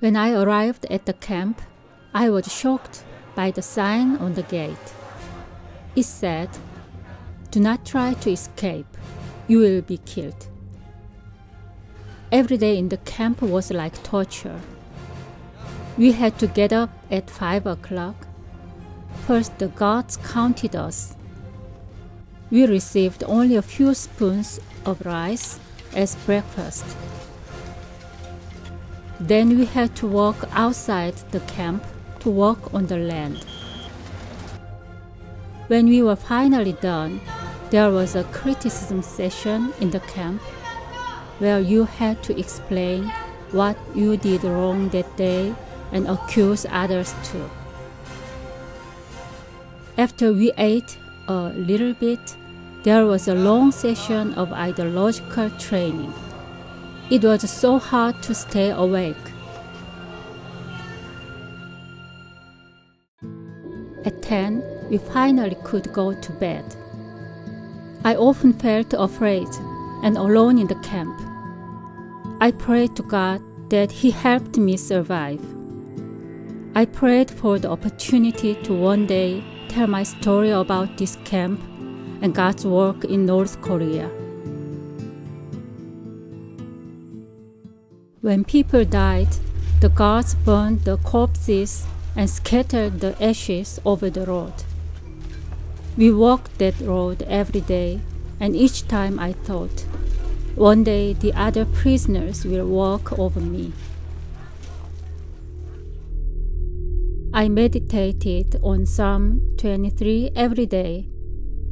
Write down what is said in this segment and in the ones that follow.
When I arrived at the camp, I was shocked by the sign on the gate. It said, "Do not try to escape. You will be killed." Every day in the camp was like torture. We had to get up at 5 o'clock. First, the guards counted us. We received only a few spoons of rice as breakfast. Then we had to walk outside the camp to walk on the land. When we were finally done, there was a criticism session in the camp where you had to explain what you did wrong that day and accuse others too. After we ate a little bit, there was a long session of ideological training. It was so hard to stay awake. At 10, we finally could go to bed. I often felt afraid and alone in the camp. I prayed to God that He helped me survive. I prayed for the opportunity to one day tell my story about this camp and God's work in North Korea. When people died, the guards burned the corpses and scattered the ashes over the road. We walked that road every day, and each time I thought, one day the other prisoners will walk over me. I meditated on Psalm 23 every day,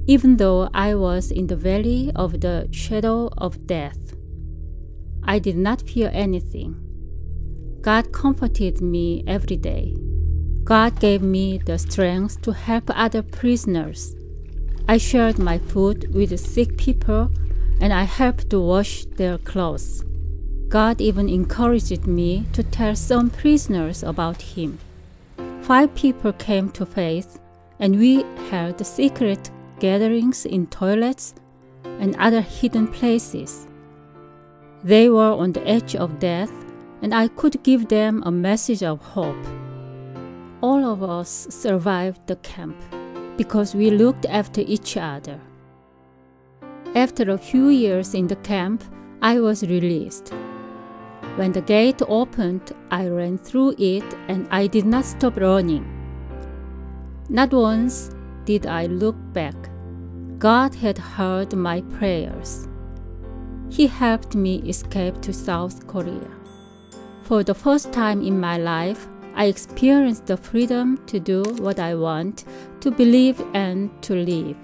even though I was in the valley of the shadow of death. I did not fear anything. God comforted me every day. God gave me the strength to help other prisoners. I shared my food with sick people, and I helped to wash their clothes. God even encouraged me to tell some prisoners about Him. 5 people came to faith, and we held secret gatherings in toilets and other hidden places. They were on the edge of death, and I could give them a message of hope. All of us survived the camp because we looked after each other. After a few years in the camp, I was released. When the gate opened, I ran through it and I did not stop running. Not once did I look back. God had heard my prayers. He helped me escape to South Korea. For the first time in my life, I experienced the freedom to do what I want, to believe and to live.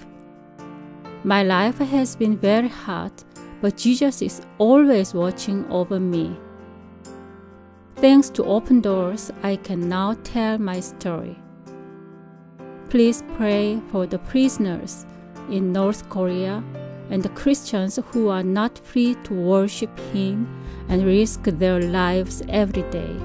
My life has been very hard, but Jesus is always watching over me. Thanks to open doors, I can now tell my story. Please pray for the prisoners in North Korea and the Christians who are not free to worship Him and risk their lives every day.